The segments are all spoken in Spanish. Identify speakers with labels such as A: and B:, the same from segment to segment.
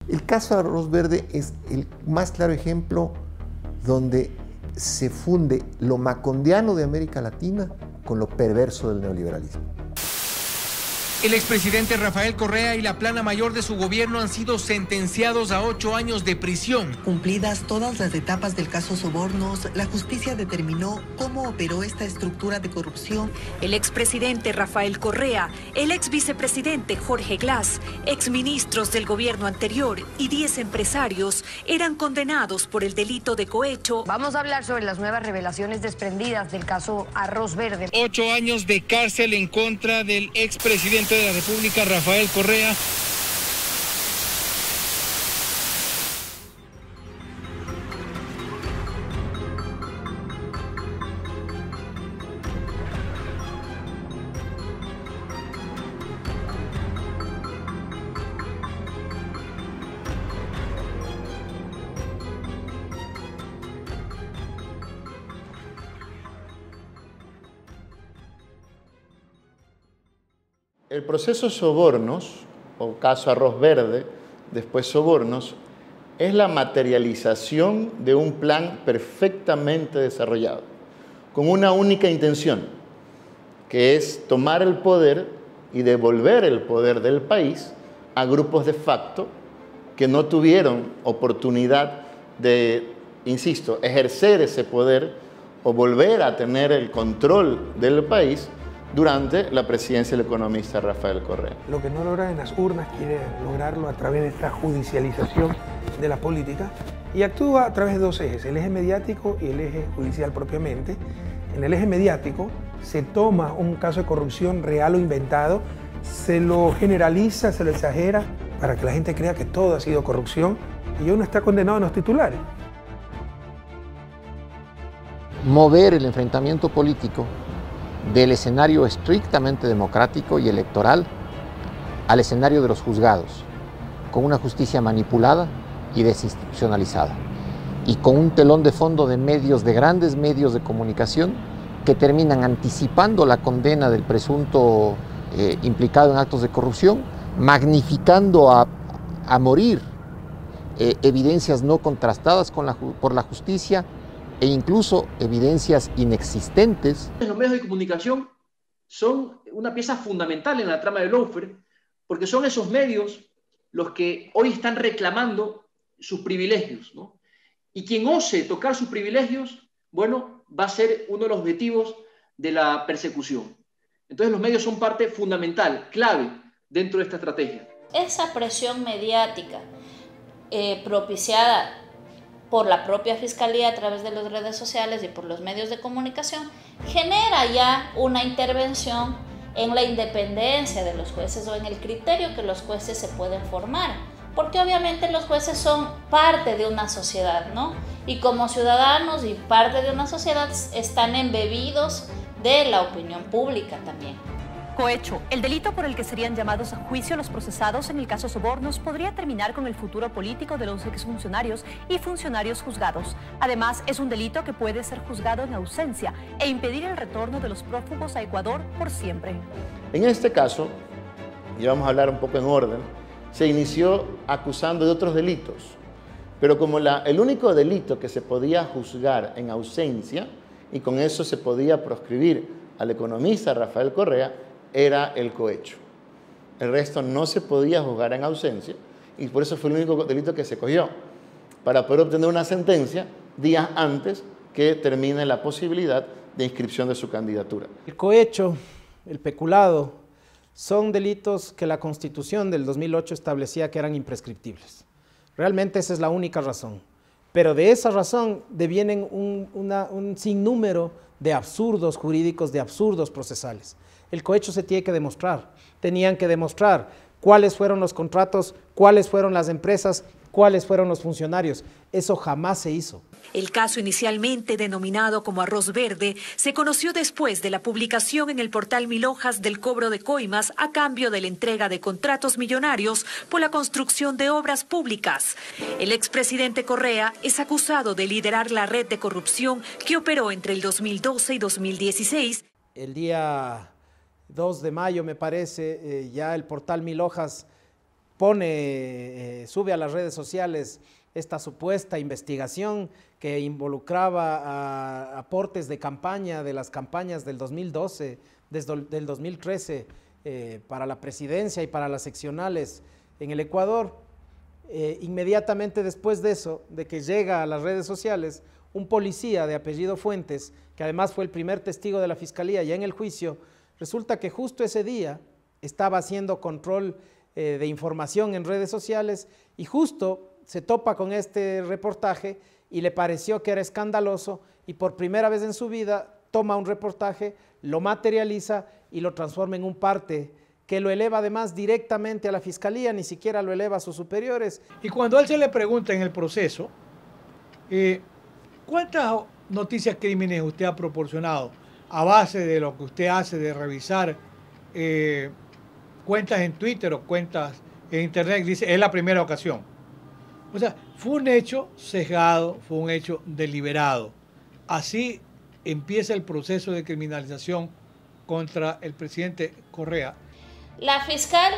A: El caso de Arroz Verde es el más claro ejemplo donde se funde lo macondiano de América Latina con lo perverso del neoliberalismo.
B: El expresidente Rafael Correa y la plana mayor de su gobierno han sido sentenciados a 8 años de prisión.
C: Cumplidas todas las etapas del caso Sobornos, la justicia determinó cómo operó esta estructura de corrupción.
D: El expresidente Rafael Correa, el ex vicepresidente Jorge Glass, exministros del gobierno anterior y 10 empresarios eran condenados por el delito de cohecho.
E: Vamos a hablar sobre las nuevas revelaciones desprendidas del caso Arroz Verde.
B: 8 años de cárcel en contra del expresidente de la República, Rafael Correa.
F: El proceso Sobornos, o caso Arroz Verde, después Sobornos, es la materialización de un plan perfectamente desarrollado, con una única intención, que es tomar el poder y devolver el poder del país a grupos de facto que no tuvieron oportunidad de, insisto, ejercer ese poder o volver a tener el control del país durante la presidencia del economista Rafael Correa.
G: Lo que no logra en las urnas quiere lograrlo a través de esta judicialización de la política y actúa a través de dos ejes, el eje mediático y el eje judicial propiamente. En el eje mediático se toma un caso de corrupción real o inventado, se lo generaliza, se lo exagera para que la gente crea que todo ha sido corrupción y uno está condenado en los titulares.
H: Mover el enfrentamiento político del escenario estrictamente democrático y electoral al escenario de los juzgados, con una justicia manipulada y desinstitucionalizada, y con un telón de fondo de medios, de grandes medios de comunicación, que terminan anticipando la condena del presunto implicado en actos de corrupción, magnificando a morir evidencias no contrastadas por la justicia, e incluso evidencias inexistentes.
I: Los medios de comunicación son una pieza fundamental en la trama del lawfare, porque son esos medios los que hoy están reclamando sus privilegios, ¿no? Y quien ose tocar sus privilegios, bueno, va a ser uno de los objetivos de la persecución. Entonces los medios son parte fundamental, clave dentro de esta estrategia.
J: Esa presión mediática propiciada por la propia Fiscalía a través de las redes sociales y por los medios de comunicación, genera ya una intervención en la independencia de los jueces o en el criterio que los jueces se pueden formar, porque obviamente los jueces son parte de una sociedad, ¿no? Y como ciudadanos y parte de una sociedad están embebidos de la opinión pública también.
K: Cohecho, el delito por el que serían llamados a juicio los procesados en el caso Sobornos, podría terminar con el futuro político de los exfuncionarios y funcionarios juzgados. Además, es un delito que puede ser juzgado en ausencia e impedir el retorno de los prófugos a Ecuador por siempre.
F: En este caso, y vamos a hablar un poco en orden, se inició acusando de otros delitos, pero como el único delito que se podía juzgar en ausencia, y con eso se podía proscribir al economista Rafael Correa, era el cohecho. El resto no se podía juzgar en ausencia y por eso fue el único delito que se cogió, para poder obtener una sentencia días antes que termine la posibilidad de inscripción de su candidatura.
L: El cohecho, el peculado, son delitos que la Constitución del 2008 establecía que eran imprescriptibles. Realmente esa es la única razón. Pero de esa razón devienen un sinnúmero de absurdos jurídicos, de absurdos procesales. El cohecho se tiene que demostrar. Tenían que demostrar cuáles fueron los contratos, cuáles fueron las empresas, cuáles fueron los funcionarios. Eso jamás se hizo.
D: El caso, inicialmente denominado como Arroz Verde, se conoció después de la publicación en el portal Mil Hojas del cobro de coimas a cambio de la entrega de contratos millonarios por la construcción de obras públicas. El expresidente Correa es acusado de liderar la red de corrupción que operó entre el 2012 y 2016.
L: El día 2 de mayo, me parece, ya el portal Mil Hojas sube a las redes sociales esta supuesta investigación que involucraba a aportes de campaña de las campañas del 2012, del 2013, para la presidencia y para las seccionales en el Ecuador. Inmediatamente después de eso, de que llega a las redes sociales, un policía de apellido Fuentes, que además fue el primer testigo de la Fiscalía ya en el juicio, resulta que justo ese día estaba haciendo control de información en redes sociales y justo se topa con este reportaje y le pareció que era escandaloso y por primera vez en su vida toma un reportaje, lo materializa y lo transforma en un parte que lo eleva además directamente a la Fiscalía, ni siquiera lo eleva a sus superiores.
M: Y cuando a él se le pregunta en el proceso, ¿cuántas noticias crímenes usted ha proporcionado a base de lo que usted hace de revisar cuentas en Twitter o cuentas en Internet? Dice, es la primera ocasión. O sea, fue un hecho sesgado, fue un hecho deliberado. Así empieza el proceso de criminalización contra el presidente Correa.
J: La fiscal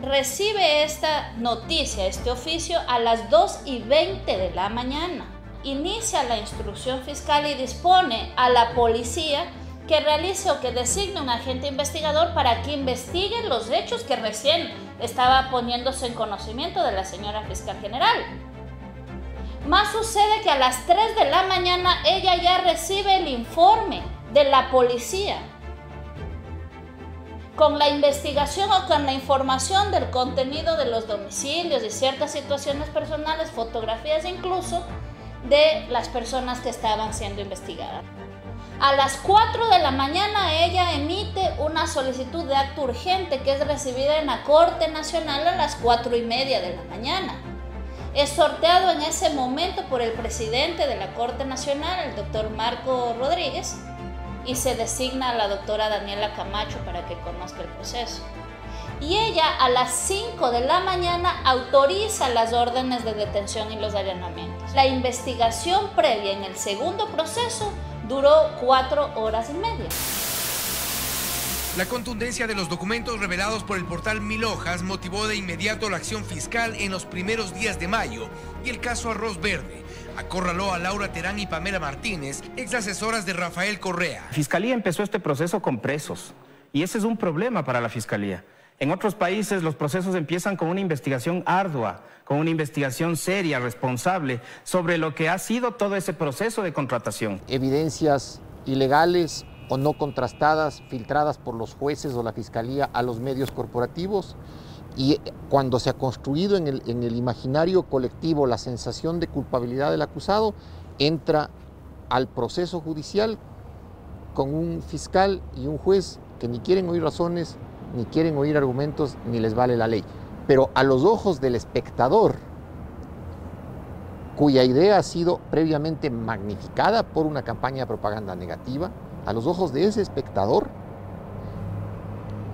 J: recibe esta noticia, este oficio, a las 2:20 de la mañana. Inicia la instrucción fiscal y dispone a la policía que realice o que designe un agente investigador para que investigue los hechos que recién estaba poniéndose en conocimiento de la señora fiscal general. Más sucede que a las 3 de la mañana ella ya recibe el informe de la policía con la investigación o con la información del contenido de los domicilios y ciertas situaciones personales, fotografías incluso de las personas que estaban siendo investigadas. A las 4 de la mañana ella emite una solicitud de acto urgente que es recibida en la Corte Nacional a las 4:30 de la mañana. Es sorteado en ese momento por el presidente de la Corte Nacional, el doctor Marco Rodríguez, y se designa a la doctora Daniela Camacho para que conozca el proceso. Y ella a las 5 de la mañana autoriza las órdenes de detención y los allanamientos. La investigación previa en el segundo proceso duró 4 horas y media.
B: La contundencia de los documentos revelados por el portal Mil Hojas motivó de inmediato la acción fiscal en los primeros días de mayo y el caso Arroz Verde acorraló a Laura Terán y Pamela Martínez, ex asesoras de Rafael Correa.
N: La Fiscalía empezó este proceso con presos y ese es un problema para la Fiscalía. En otros países los procesos empiezan con una investigación ardua, con una investigación seria, responsable, sobre lo que ha sido todo ese proceso de contratación.
H: Evidencias ilegales o no contrastadas, filtradas por los jueces o la Fiscalía a los medios corporativos, y cuando se ha construido en el imaginario colectivo la sensación de culpabilidad del acusado, entra al proceso judicial con un fiscal y un juez que ni quieren oír razones, ni quieren oír argumentos, ni les vale la ley. Pero a los ojos del espectador, cuya idea ha sido previamente magnificada por una campaña de propaganda negativa, a los ojos de ese espectador,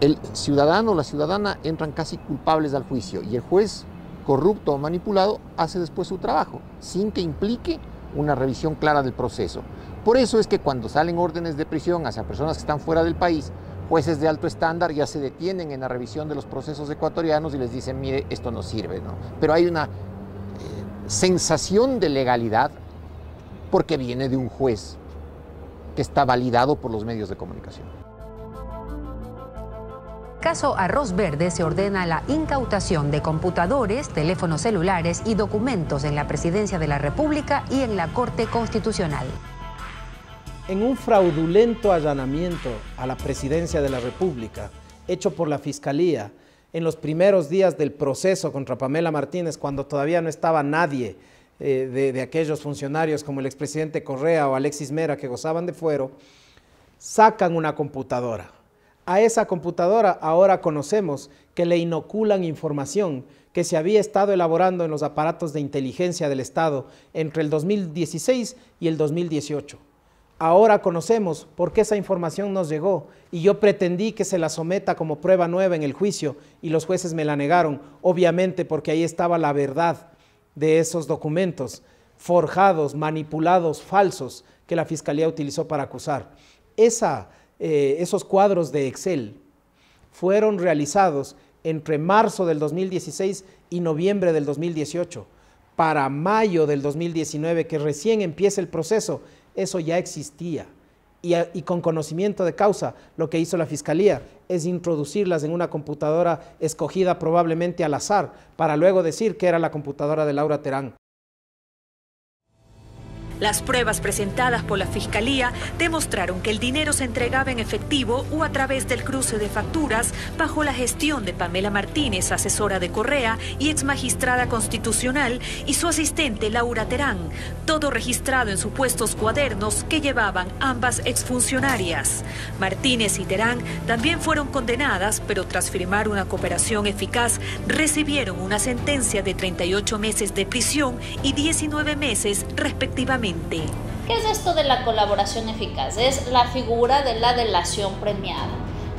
H: el ciudadano o la ciudadana entran casi culpables al juicio y el juez, corrupto o manipulado, hace después su trabajo, sin que implique una revisión clara del proceso. Por eso es que cuando salen órdenes de prisión hacia personas que están fuera del país, jueces de alto estándar ya se detienen en la revisión de los procesos ecuatorianos y les dicen, mire, esto no sirve, ¿no? Pero hay una sensación de legalidad porque viene de un juez que está validado por los medios de comunicación.
E: Caso Arroz Verde se ordena la incautación de computadores, teléfonos celulares y documentos en la Presidencia de la República y en la Corte Constitucional.
L: En un fraudulento allanamiento a la Presidencia de la República, hecho por la Fiscalía, en los primeros días del proceso contra Pamela Martínez, cuando todavía no estaba nadie de aquellos funcionarios como el expresidente Correa o Alexis Mera que gozaban de fuero, sacan una computadora. A esa computadora ahora conocemos que le inoculan información que se había estado elaborando en los aparatos de inteligencia del Estado entre el 2016 y el 2018. Ahora conocemos por qué esa información nos llegó y yo pretendí que se la someta como prueba nueva en el juicio y los jueces me la negaron, obviamente porque ahí estaba la verdad de esos documentos forjados, manipulados, falsos que la Fiscalía utilizó para acusar. Esos cuadros de Excel fueron realizados entre marzo del 2016 y noviembre del 2018. Para mayo del 2019, que recién empieza el proceso, eso ya existía. Y con conocimiento de causa, lo que hizo la Fiscalía es introducirlas en una computadora escogida probablemente al azar, para luego decir que era la computadora de Laura Terán.
D: Las pruebas presentadas por la Fiscalía demostraron que el dinero se entregaba en efectivo o a través del cruce de facturas bajo la gestión de Pamela Martínez, asesora de Correa y exmagistrada constitucional, y su asistente Laura Terán, todo registrado en supuestos cuadernos que llevaban ambas exfuncionarias. Martínez y Terán también fueron condenadas, pero tras firmar una cooperación eficaz, recibieron una sentencia de 38 meses de prisión y 19 meses respectivamente.
J: ¿Qué es esto de la colaboración eficaz? Es la figura de la delación premiada.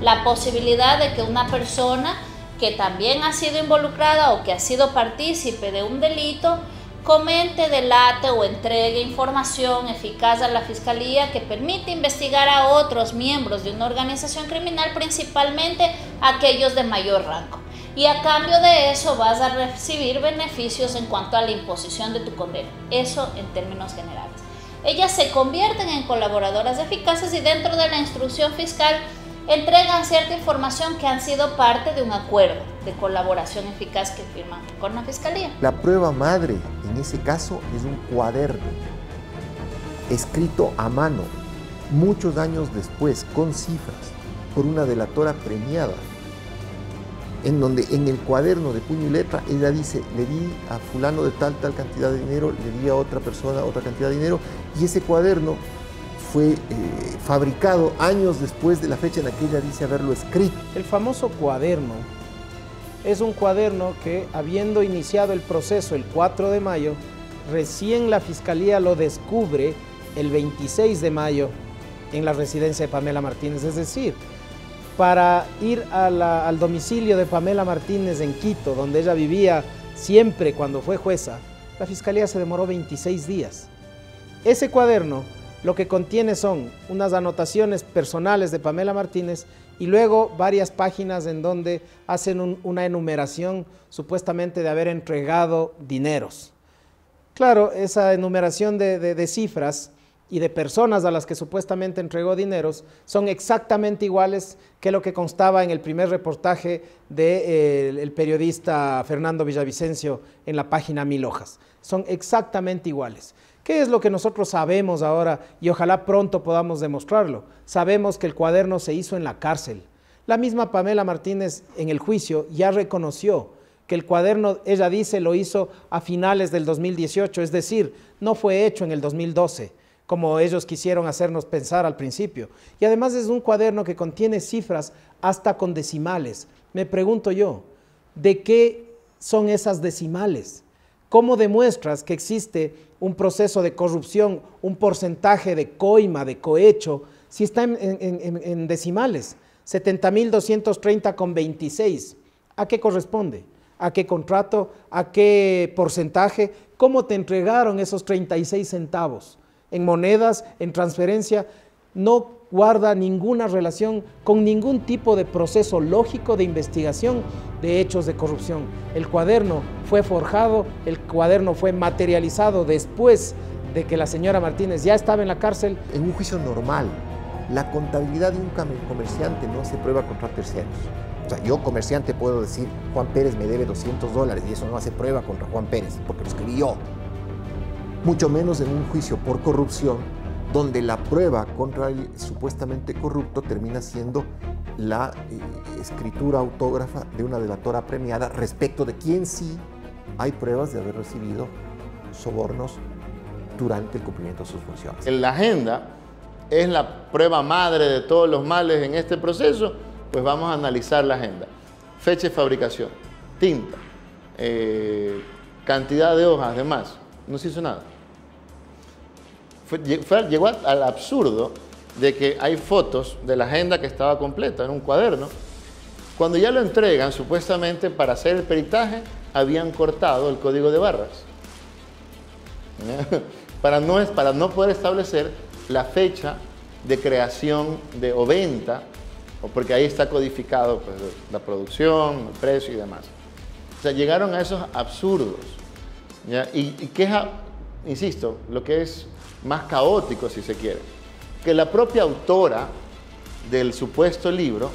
J: La posibilidad de que una persona que también ha sido involucrada o que ha sido partícipe de un delito comente, delate o entregue información eficaz a la Fiscalía que permite investigar a otros miembros de una organización criminal, principalmente aquellos de mayor rango. Y a cambio de eso vas a recibir beneficios en cuanto a la imposición de tu condena. Eso en términos generales. Ellas se convierten en colaboradoras eficaces y dentro de la instrucción fiscal entregan cierta información que han sido parte de un acuerdo de colaboración eficaz que firman con la Fiscalía.
A: La prueba madre en ese caso es un cuaderno escrito a mano muchos años después con cifras por una delatora premiada, en donde en el cuaderno de puño y letra ella dice: le di a fulano de tal cantidad de dinero, le di a otra persona otra cantidad de dinero, y ese cuaderno fue fabricado años después de la fecha en la que ella dice haberlo escrito.
L: El famoso cuaderno es un cuaderno que, habiendo iniciado el proceso el 4 de mayo, recién la Fiscalía lo descubre el 26 de mayo en la residencia de Pamela Martínez, es decir, para ir al domicilio de Pamela Martínez en Quito, donde ella vivía siempre cuando fue jueza, la Fiscalía se demoró 26 días. Ese cuaderno lo que contiene son unas anotaciones personales de Pamela Martínez y luego varias páginas en donde hacen una enumeración supuestamente de haber entregado dineros. Claro, esa enumeración de cifras y de personas a las que supuestamente entregó dineros son exactamente iguales que lo que constaba en el primer reportaje del periodista Fernando Villavicencio en la página 1000 hojas. Son exactamente iguales. ¿Qué es lo que nosotros sabemos ahora y ojalá pronto podamos demostrarlo? Sabemos que el cuaderno se hizo en la cárcel. La misma Pamela Martínez en el juicio ya reconoció que el cuaderno, ella dice, lo hizo a finales del 2018, es decir, no fue hecho en el 2012. Como ellos quisieron hacernos pensar al principio. Y además es un cuaderno que contiene cifras hasta con decimales. Me pregunto yo, ¿de qué son esas decimales? ¿Cómo demuestras que existe un proceso de corrupción, un porcentaje de coima, de cohecho, si está en decimales? 70.230,26. ¿A qué corresponde? ¿A qué contrato? ¿A qué porcentaje? ¿Cómo te entregaron esos 36 centavos? En monedas, en transferencia, no guarda ninguna relación con ningún tipo de proceso lógico de investigación de hechos de corrupción. El cuaderno fue forjado, el cuaderno fue materializado después de que la señora Martínez ya estaba en la cárcel.
A: En un juicio normal, la contabilidad de un comerciante no se prueba contra terceros. O sea, yo comerciante puedo decir, Juan Pérez me debe $200 y eso no hace prueba contra Juan Pérez, porque lo escribí yo. Mucho menos en un juicio por corrupción, donde la prueba contra el supuestamente corrupto termina siendo la escritura autógrafa de una delatora premiada respecto de quien sí hay pruebas de haber recibido sobornos durante el cumplimiento de sus funciones.
F: La agenda es la prueba madre de todos los males en este proceso, pues vamos a analizar la agenda. Fecha de fabricación, tinta, cantidad de hojas, demás. No se hizo nada. Llegó al absurdo de que hay fotos de la agenda que estaba completa en un cuaderno. Cuando ya lo entregan, supuestamente para hacer el peritaje, habían cortado el código de barras. Para no poder establecer la fecha de creación o venta o porque ahí está codificado pues, la producción, el precio y demás. O sea, llegaron a esos absurdos. ¿Ya? Y que es, insisto, lo que es más caótico, si se quiere, que la propia autora del supuesto libro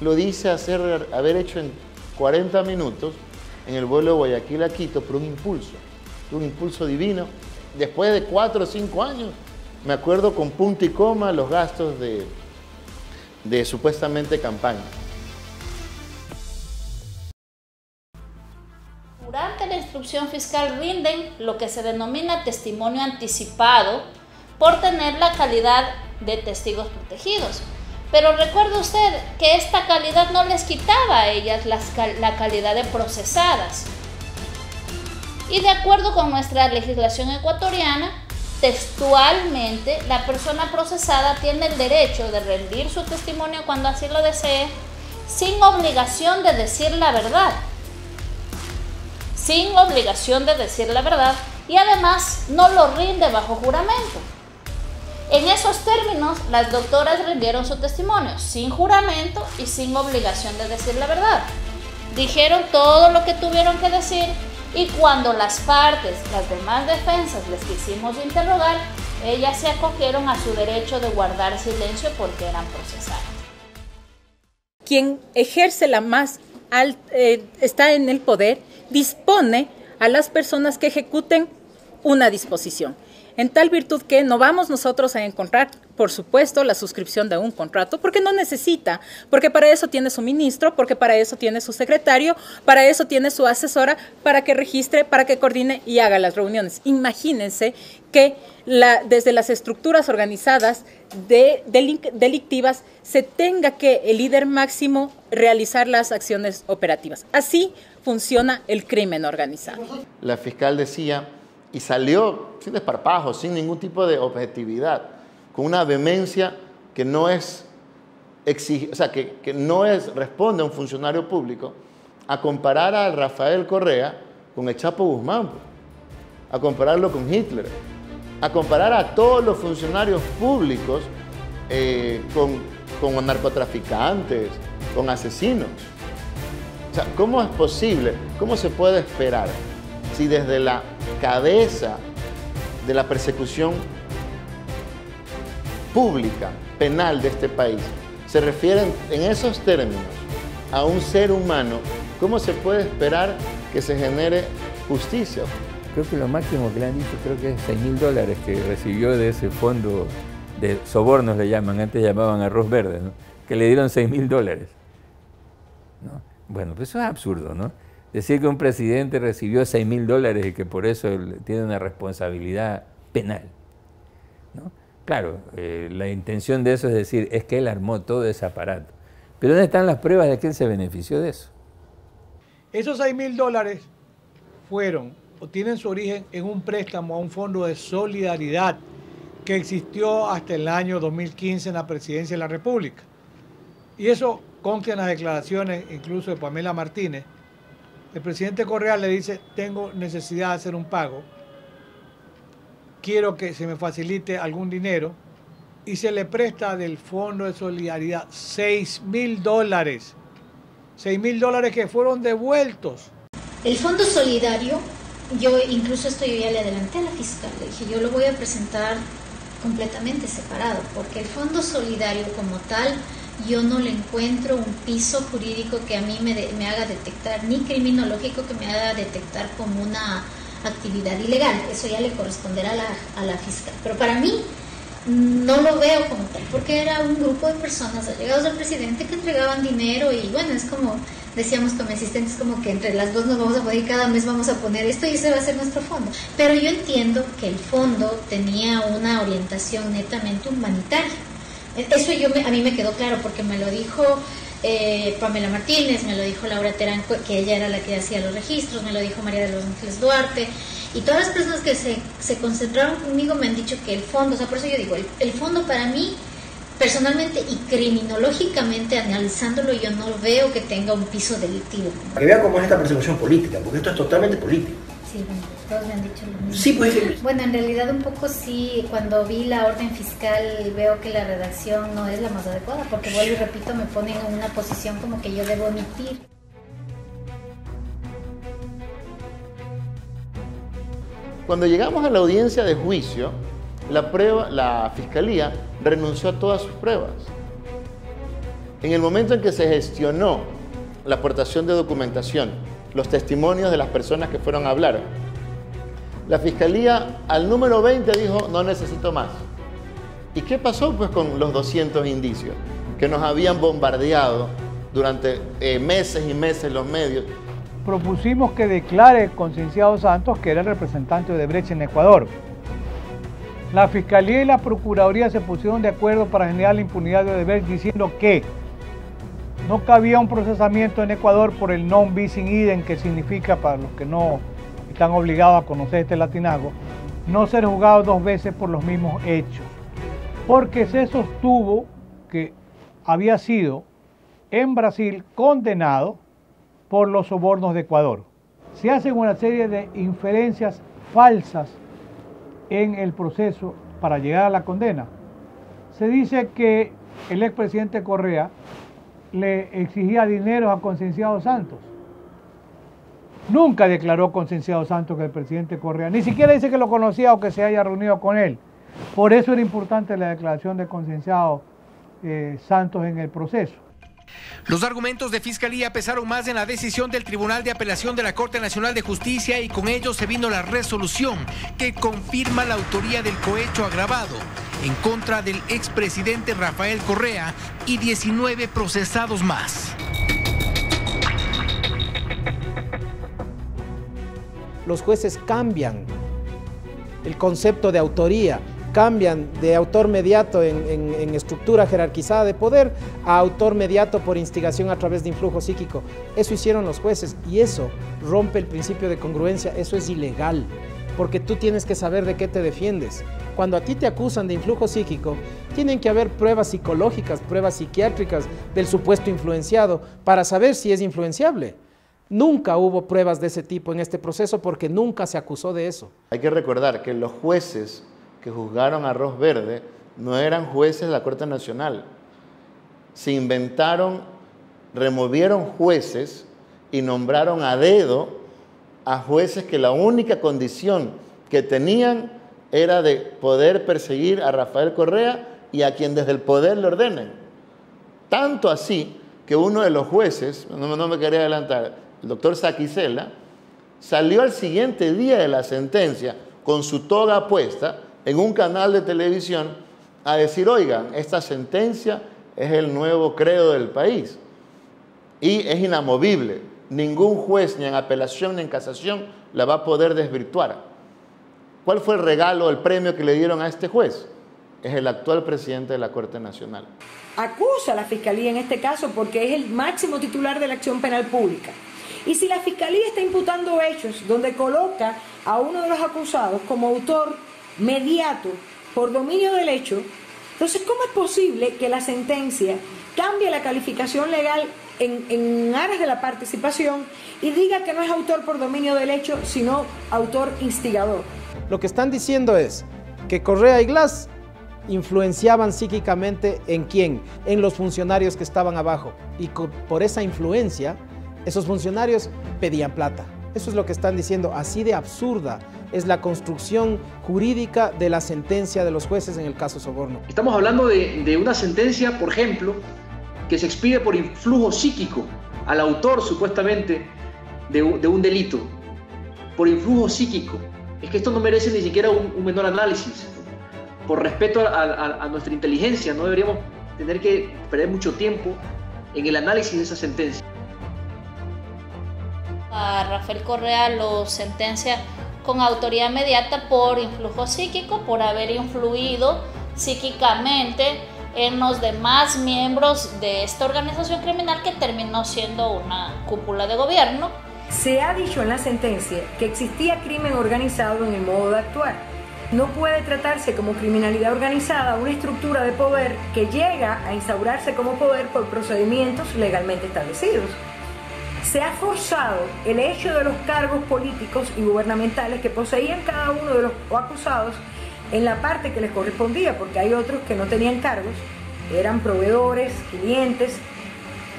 F: lo dice haber hecho en 40 minutos en el vuelo de Guayaquil a Quito por un impulso divino. Después de 4 o 5 años, me acuerdo con punto y coma los gastos de supuestamente campaña.
J: Durante la instrucción fiscal rinden lo que se denomina testimonio anticipado por tener la calidad de testigos protegidos. Pero recuerde usted que esta calidad no les quitaba a ellas la calidad de procesadas. Y de acuerdo con nuestra legislación ecuatoriana, textualmente, la persona procesada tiene el derecho de rendir su testimonio cuando así lo desee, sin obligación de decir la verdad. Sin obligación de decir la verdad, y además no lo rinde bajo juramento. En esos términos, las doctoras rindieron su testimonio sin juramento y sin obligación de decir la verdad. Dijeron todo lo que tuvieron que decir, y cuando las partes, las demás defensas, les quisimos interrogar, ellas se acogieron a su derecho de guardar silencio porque eran procesadas.
O: Quien ejerce la más está en el poder, dispone a las personas que ejecuten una disposición. En tal virtud que no vamos nosotros a encontrar, por supuesto, la suscripción de un contrato, porque no necesita, porque para eso tiene su ministro, porque para eso tiene su secretario, para eso tiene su asesora, para que registre, para que coordine y haga las reuniones. Imagínense que desde las estructuras organizadas delictivas se tenga que el líder máximo realizar las acciones operativas. Así funciona el crimen organizado.
F: La fiscal decía, y salió sin desparpajo, sin ningún tipo de objetividad, con una vehemencia que no es que no responde a un funcionario público, a comparar a Rafael Correa con el Chapo Guzmán, a compararlo con Hitler, a comparar a todos los funcionarios públicos con narcotraficantes, con asesinos. O sea, ¿cómo es posible? ¿Cómo se puede esperar si desde la cabeza de la persecución pública, penal de este país, se refieren en esos términos a un ser humano? ¿Cómo se puede esperar que se genere justicia?
P: Creo que lo máximo que le han dicho, creo que es $6.000 que recibió de ese fondo de sobornos, le llaman, antes llamaban arroz verde, ¿no? Que le dieron $6.000, ¿no? Bueno, pues eso es absurdo, ¿no? Decir que un presidente recibió $6.000 y que por eso tiene una responsabilidad penal, ¿no? Claro, la intención de eso es decir, es que él armó todo ese aparato. Pero ¿dónde están las pruebas de que él se benefició de eso?
M: Esos $6.000 fueron o tienen su origen en un préstamo a un fondo de solidaridad que existió hasta el año 2015 en la Presidencia de la República. Y eso consta en las declaraciones incluso de Pamela Martínez. El presidente Correa le dice, tengo necesidad de hacer un pago, quiero que se me facilite algún dinero, y se le presta del Fondo de Solidaridad $6.000. $6.000 que fueron devueltos.
Q: El Fondo Solidario, yo incluso ya le adelanté a la fiscal, le dije, yo lo voy a presentar completamente separado, porque el Fondo Solidario como tal, yo no le encuentro un piso jurídico que a mí me haga detectar, ni criminológico que me haga detectar como una actividad ilegal. Eso ya le corresponderá a la fiscal. Pero para mí no lo veo como tal, porque era un grupo de personas allegados al presidente que entregaban dinero y bueno, es como decíamos como asistentes, como que entre las dos nos vamos a poner, cada mes vamos a poner esto y ese va a ser nuestro fondo. Pero yo entiendo que el fondo tenía una orientación netamente humanitaria. Eso a mí me quedó claro porque me lo dijo Pamela Martínez, me lo dijo Laura Terán, que ella era la que hacía los registros, me lo dijo María de los Ángeles Duarte, y todas las personas que se concentraron conmigo me han dicho que el fondo, o sea, por eso yo digo, el fondo para mí, personalmente y criminológicamente analizándolo, yo no veo que tenga un piso delictivo.
R: Para que vean cómo es esta persecución política, porque esto es totalmente político.
Q: Sí, bueno, todos me han dicho lo mismo.
I: Sí, pues.
Q: Bueno, en realidad un poco sí, cuando vi la orden fiscal veo que la redacción no es la más adecuada, porque vuelvo y repito, me ponen en una posición como que yo debo emitir.
F: Cuando llegamos a la audiencia de juicio, la Fiscalía renunció a todas sus pruebas. En el momento en que se gestionó la aportación de documentación, los testimonios de las personas que fueron a hablar, la Fiscalía al número 20 dijo, no necesito más. ¿Y qué pasó pues con los 200 indicios que nos habían bombardeado durante meses y meses los medios?
M: Propusimos que declare Concienciado Santos que era el representante de Odebrecht en Ecuador. La Fiscalía y la Procuraduría se pusieron de acuerdo para generar la impunidad de Odebrecht diciendo que no cabía un procesamiento en Ecuador por el non bis in idem, que significa, para los que no están obligados a conocer este latinago, no ser juzgado dos veces por los mismos hechos. Porque se sostuvo que había sido en Brasil condenado por los sobornos de Ecuador. Se hacen una serie de inferencias falsas en el proceso para llegar a la condena. Se dice que el expresidente Correa le exigía dinero a Concienciado Santos. Nunca declaró Concienciado Santos que el presidente Correa, ni siquiera dice que lo conocía o que se haya reunido con él. Por eso era importante la declaración de Concienciado Santos en el proceso.
B: Los argumentos de Fiscalía pesaron más en la decisión del Tribunal de Apelación de la Corte Nacional de Justicia y con ello se vino la resolución que confirma la autoría del cohecho agravado en contra del expresidente Rafael Correa y 19 procesados más.
L: Los jueces cambian el concepto de autoría, cambian de autor mediato en estructura jerarquizada de poder a autor mediato por instigación a través de influjo psíquico. Eso hicieron los jueces y eso rompe el principio de congruencia, eso es ilegal, porque tú tienes que saber de qué te defiendes. Cuando a ti te acusan de influjo psíquico, tienen que haber pruebas psicológicas, pruebas psiquiátricas del supuesto influenciado para saber si es influenciable. Nunca hubo pruebas de ese tipo en este proceso porque nunca se acusó de eso.
F: Hay que recordar que los jueces que juzgaron a Ros Verde no eran jueces de la Corte Nacional. Se inventaron, removieron jueces y nombraron a dedo a jueces que la única condición que tenían era de poder perseguir a Rafael Correa y a quien desde el poder le ordenen. Tanto así que uno de los jueces, no me quería adelantar, el doctor Saquicela, salió al siguiente día de la sentencia con su toga puesta en un canal de televisión a decir, oigan, esta sentencia es el nuevo credo del país y es inamovible. Ningún juez, ni en apelación ni en casación, la va a poder desvirtuar. ¿Cuál fue el regalo, el premio que le dieron a este juez? Es el actual presidente de la Corte Nacional.
R: Acusa a la Fiscalía en este caso porque es el máximo titular de la acción penal pública. Y si la Fiscalía está imputando hechos donde coloca a uno de los acusados como autor mediato por dominio del hecho, entonces ¿cómo es posible que la sentencia cambie la calificación legal en aras de la participación y diga que no es autor por dominio del hecho, sino autor instigador?
L: Lo que están diciendo es que Correa y Glass influenciaban psíquicamente ¿en quién? En los funcionarios que estaban abajo. Y por esa influencia, esos funcionarios pedían plata. Eso es lo que están diciendo. Así de absurda es la construcción jurídica de la sentencia de los jueces en el caso Soborno.
I: Estamos hablando de una sentencia, por ejemplo, que se expide por influjo psíquico al autor, supuestamente, de un delito. Por influjo psíquico. Es que esto no merece ni siquiera un menor análisis. Por respeto a nuestra inteligencia, no deberíamos tener que perder mucho tiempo en el análisis de esa sentencia.
J: A Rafael Correa lo sentencia con autoría inmediata por influjo psíquico, por haber influido psíquicamente en los demás miembros de esta organización criminal que terminó siendo una cúpula de gobierno.
R: Se ha dicho en la sentencia que existía crimen organizado en el modo de actuar. No puede tratarse como criminalidad organizada una estructura de poder que llega a instaurarse como poder por procedimientos legalmente establecidos. se ha forzado el hecho de los cargos políticos y gubernamentales que poseían cada uno de los acusados en la parte que les correspondía, porque hay otros que no tenían cargos, eran proveedores, clientes,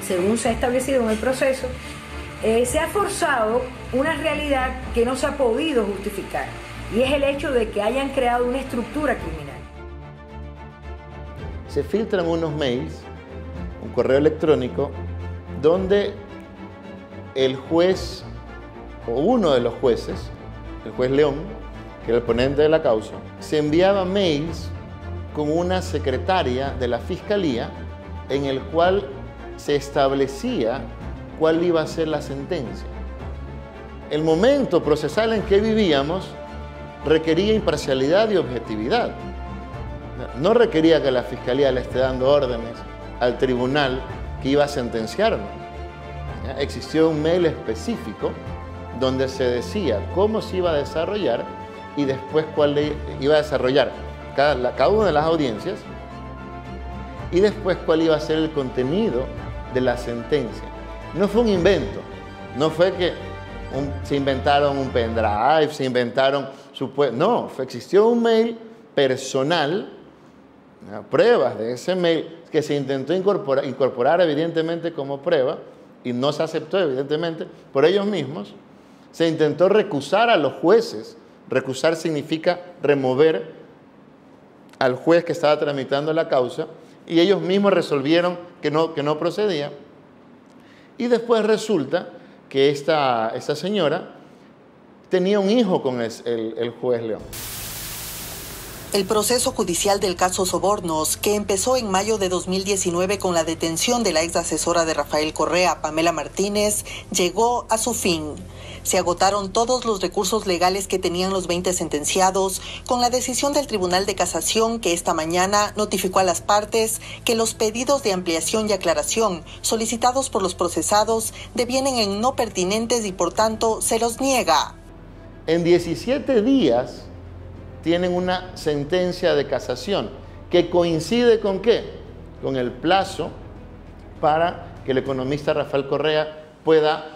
R: según se ha establecido en el proceso. Se ha forzado una realidad que no se ha podido justificar, y es el hecho de que hayan creado una estructura criminal.
F: Se filtran unos mails, un correo electrónico, donde el juez, o uno de los jueces, el juez León, que era el ponente de la causa, se enviaba mails con una secretaria de la Fiscalía en el cual se establecía cuál iba a ser la sentencia. El momento procesal en que vivíamos requería imparcialidad y objetividad. No requería que la Fiscalía le esté dando órdenes al tribunal que iba a sentenciarnos. Existió un mail específico donde se decía cómo se iba a desarrollar y después cuál iba a desarrollar cada una de las audiencias y después cuál iba a ser el contenido de la sentencia. No fue un invento, no fue que se inventaron un pendrive, se inventaron no, existió un mail personal, pruebas de ese mail que se intentó incorporar evidentemente como prueba y no se aceptó evidentemente por ellos mismos. Se intentó recusar a los jueces. Recusar significa remover al juez que estaba tramitando la causa y ellos mismos resolvieron que no procedía. Y después resulta que esta señora tenía un hijo con el juez León.
C: El proceso judicial del caso Sobornos, que empezó en mayo de 2019 con la detención de la ex asesora de Rafael Correa, Pamela Martínez, llegó a su fin. Se agotaron todos los recursos legales que tenían los 20 sentenciados, con la decisión del Tribunal de Casación que esta mañana notificó a las partes que los pedidos de ampliación y aclaración solicitados por los procesados devienen en no pertinentes y por tanto se los niega.
F: En 17 días tienen una sentencia de casación que coincide ¿con qué? Con el plazo para que el economista Rafael Correa pueda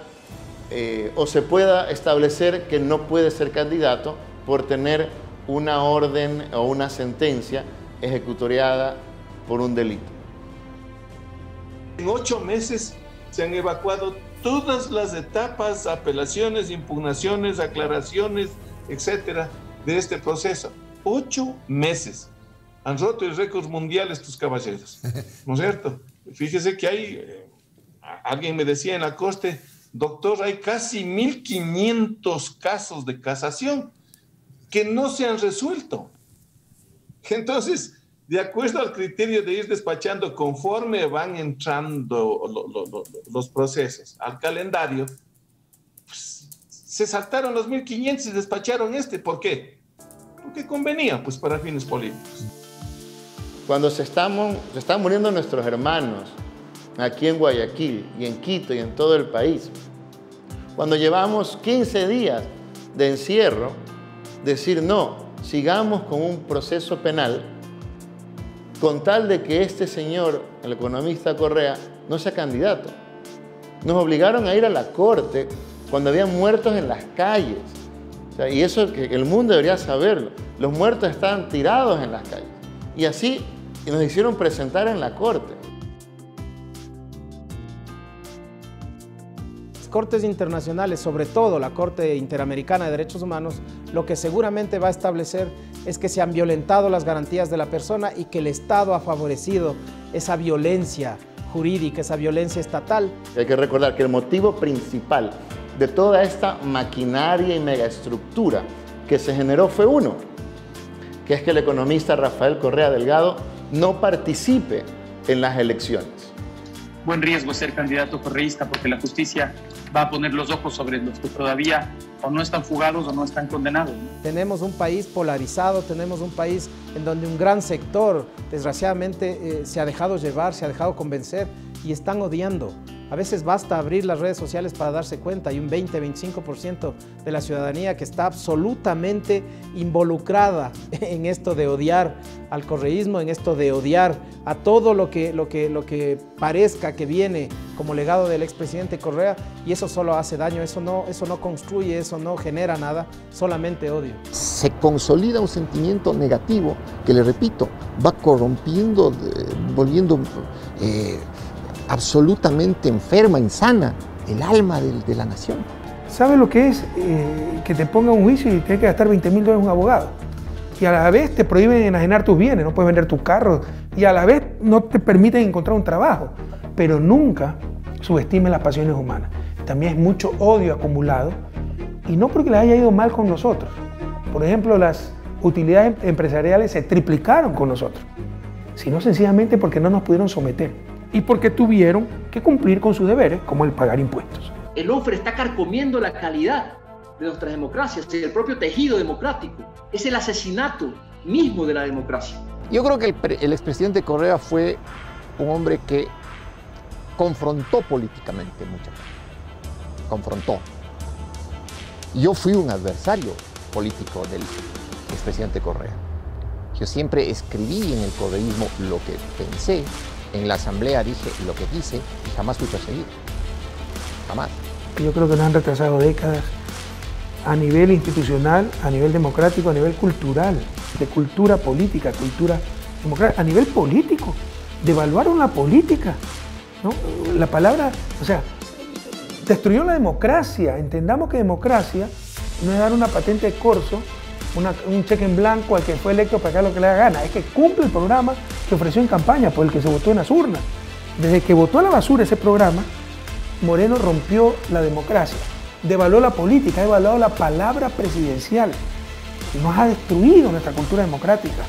F: se pueda establecer que no puede ser candidato por tener una orden o una sentencia ejecutoriada por un delito.
S: En 8 meses se han evacuado todas las etapas, apelaciones, impugnaciones, aclaraciones, etcétera, de este proceso. 8 meses. Han roto el récord mundial estos caballeros, ¿no es cierto? Fíjese que hay, alguien me decía en la corte, doctor, hay casi 1.500 casos de casación que no se han resuelto. Entonces, de acuerdo al criterio de ir despachando conforme van entrando los procesos al calendario, pues, se saltaron los 1.500 y despacharon este. ¿Por qué? Porque convenía, pues, para fines políticos.
F: Cuando se están muriendo nuestros hermanos aquí en Guayaquil y en Quito y en todo el país, cuando llevamos 15 días de encierro, decir no, sigamos con un proceso penal con tal de que este señor, el economista Correa, no sea candidato. Nos obligaron a ir a la corte cuando había muertos en las calles. O sea, y eso que el mundo debería saberlo. Los muertos estaban tirados en las calles. Y así nos hicieron presentar en la corte.
L: Las cortes internacionales, sobre todo la Corte Interamericana de Derechos Humanos, lo que seguramente va a establecer es que se han violentado las garantías de la persona y que el Estado ha favorecido esa violencia jurídica, esa violencia estatal.
F: Hay que recordar que el motivo principal de toda esta maquinaria y megaestructura que se generó fue uno, que es que el economista Rafael Correa Delgado no participe en las elecciones.
T: Buen riesgo ser candidato correísta porque la justicia va a poner los ojos sobre los que todavía o no están fugados o no están condenados, ¿no?
L: Tenemos un país polarizado, tenemos un país en donde un gran sector, desgraciadamente, se ha dejado llevar, se ha dejado convencer y están odiando A veces basta abrir las redes sociales para darse cuenta. Hay un 20-25% de la ciudadanía que está absolutamente involucrada en esto de odiar al correísmo, en esto de odiar a todo lo que parezca que viene como legado del expresidente Correa, y eso solo hace daño, eso no construye, eso no genera nada, solamente odio.
H: Se consolida un sentimiento negativo que, le repito, va corrompiendo, volviendo absolutamente enferma, insana, el alma de la nación.
G: ¿Sabes lo que es que te ponga un juicio y tienes que gastar $20.000 un abogado? Y a la vez te prohíben enajenar tus bienes, no puedes vender tu carro, y a la vez no te permiten encontrar un trabajo. Pero nunca subestimen las pasiones humanas. También es mucho odio acumulado, y no porque les haya ido mal con nosotros. Por ejemplo, las utilidades empresariales se triplicaron con nosotros, sino sencillamente porque no nos pudieron someter y porque tuvieron que cumplir con sus deberes, como el pagar impuestos.
I: El lawfare está carcomiendo la calidad de nuestras democracias, el propio tejido democrático. Es el asesinato mismo de la democracia.
H: Yo creo que el expresidente Correa fue un hombre que confrontó políticamente mucha gente. Confrontó. Yo fui un adversario político del expresidente Correa. Yo siempre escribí en el correísmo lo que pensé, en la asamblea dije lo que quise y jamás fui perseguido. Jamás.
G: Yo creo que nos han retrasado décadas a nivel institucional, a nivel democrático, a nivel cultural, de cultura política, cultura democrática, a nivel político. Devaluaron la política, ¿no? La palabra, o sea, destruyó la democracia. Entendamos que democracia no es dar una patente de corso, un cheque en blanco al que fue electo para que haga lo que le da gana. Es que cumple el programa que ofreció en campaña, por el que se votó en las urnas. Desde que votó a la basura ese programa, Moreno rompió la democracia, devaluó la política, ha devaluado la palabra presidencial y nos ha destruido nuestra cultura democrática.